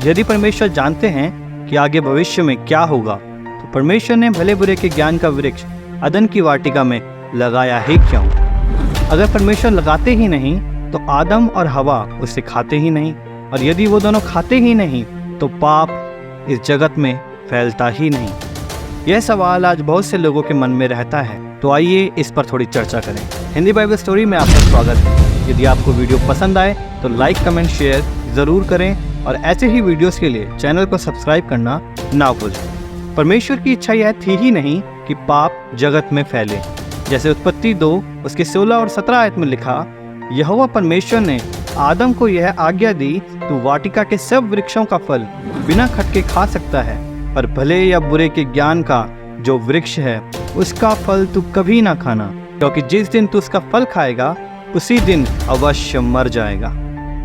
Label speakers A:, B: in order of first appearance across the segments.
A: यदि परमेश्वर जानते हैं कि आगे भविष्य में क्या होगा, तो परमेश्वर ने भले बुरे के ज्ञान का वृक्ष अदन की वाटिका में लगाया ही क्यों? अगर परमेश्वर लगाते ही नहीं तो आदम और हवा उसे खाते ही नहीं, और यदि वो दोनों खाते ही नहीं तो पाप इस जगत में फैलता ही नहीं। यह सवाल आज बहुत से लोगों के मन में रहता है, तो आइए इस पर थोड़ी चर्चा करें। हिंदी बाइबल स्टोरी में आपका स्वागत है। यदि आपको वीडियो पसंद आए तो लाइक, कमेंट, शेयर ज़रूर करें और ऐसे ही वीडियोस के लिए चैनल को सब्सक्राइब करना ना भूलें। परमेश्वर की इच्छा यह थी ही नहीं कि पाप जगत में फैले। जैसे उत्पत्ति 2 उसके 16 और 17 आयत में लिखा, यहोवा परमेश्वर ने आदम को यह आज्ञा दी, तू वाटिका के सब वृक्षों का फल बिना खटके खा सकता है, पर भले या बुरे के ज्ञान का जो वृक्ष है उसका फल तू कभी ना खाना, क्योंकि जिस दिन तू उसका फल खाएगा उसी दिन अवश्य मर जाएगा।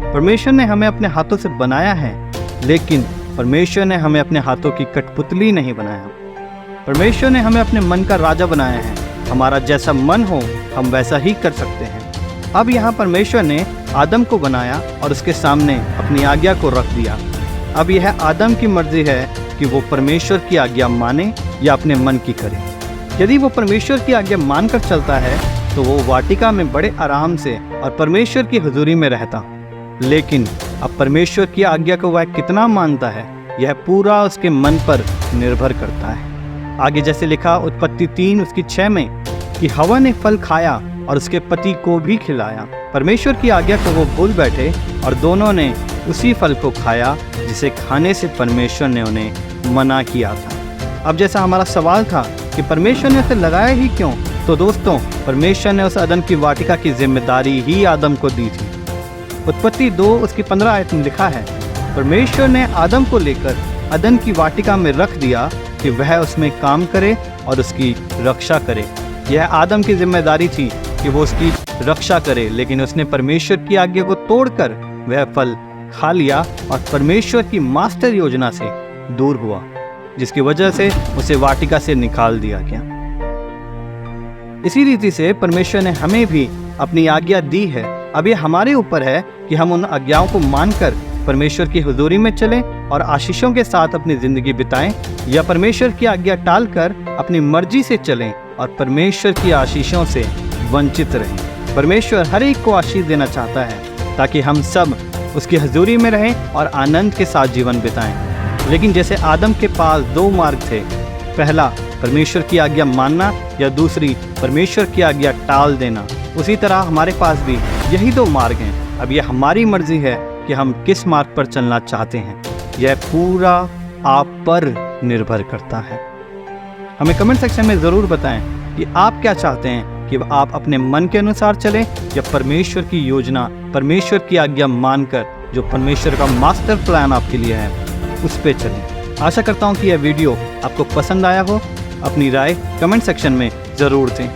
A: परमेश्वर ने हमें अपने हाथों से बनाया है, लेकिन परमेश्वर ने हमें अपने हाथों की कठपुतली नहीं बनाया। परमेश्वर ने हमें अपने मन का राजा बनाया है। हमारा जैसा मन हो हम वैसा ही कर सकते हैं। अब यहाँ परमेश्वर ने आदम को बनाया और उसके सामने अपनी आज्ञा को रख दिया। अब यह आदम की मर्जी है कि वो परमेश्वर की आज्ञा माने या अपने मन की करे। यदि वो परमेश्वर की आज्ञा मानकर चलता है तो वो वाटिका में बड़े आराम से और परमेश्वर की हुजूरी में रहता। लेकिन अब परमेश्वर की आज्ञा को वह कितना मानता है, यह पूरा उसके मन पर निर्भर करता है। आगे जैसे लिखा उत्पत्ति 3 उसकी 6 में कि हवा ने फल खाया और उसके पति को भी खिलाया। परमेश्वर की आज्ञा को वो भूल बैठे और दोनों ने उसी फल को खाया जिसे खाने से परमेश्वर ने उन्हें मना किया था। अब जैसा हमारा सवाल था कि परमेश्वर ने उसे लगाया ही क्यों, तो दोस्तों परमेश्वर ने उस अदन की वाटिका की जिम्मेदारी ही आदम को दी थी। उत्पत्ति 2 उसकी 15 आयत में लिखा है, परमेश्वर ने आदम को लेकर अदन की वाटिका में रख दिया कि वह उसमें काम करे और उसकी रक्षा करे। यह आदम की जिम्मेदारी थी कि वो उसकी रक्षा करे, लेकिन उसने परमेश्वर की आज्ञा को तोड़कर वह फल खा लिया और परमेश्वर की मास्टर योजना से दूर हुआ, जिसकी वजह से उसे वाटिका से निकाल दिया गया। इसी रीति से परमेश्वर ने हमें भी अपनी आज्ञा दी है। अब ये हमारे ऊपर है कि हम उन आज्ञाओं को मानकर परमेश्वर की हुजूरी में चलें और आशीषों के साथ अपनी जिंदगी बिताएं, या परमेश्वर की आज्ञा टालकर अपनी मर्जी से चलें और परमेश्वर की आशीषों से वंचित रहें। परमेश्वर हर एक को आशीष देना चाहता है ताकि हम सब उसकी हुजूरी में रहें और आनंद के साथ जीवन बिताएं। लेकिन जैसे आदम के पास 2 मार्ग थे, पहला परमेश्वर की आज्ञा मानना या दूसरी परमेश्वर की आज्ञा टाल देना, उसी तरह हमारे पास भी यही 2 मार्ग हैं। अब यह हमारी मर्जी है कि हम किस मार्ग पर चलना चाहते हैं। यह पूरा आप पर निर्भर करता है। हमें कमेंट सेक्शन में ज़रूर बताएं कि आप क्या चाहते हैं, कि आप अपने मन के अनुसार चलें या परमेश्वर की योजना, परमेश्वर की आज्ञा मानकर जो परमेश्वर का मास्टर प्लान आपके लिए है उस पे चलें। आशा करता हूँ कि यह वीडियो आपको पसंद आया हो। अपनी राय कमेंट सेक्शन में ज़रूर दें।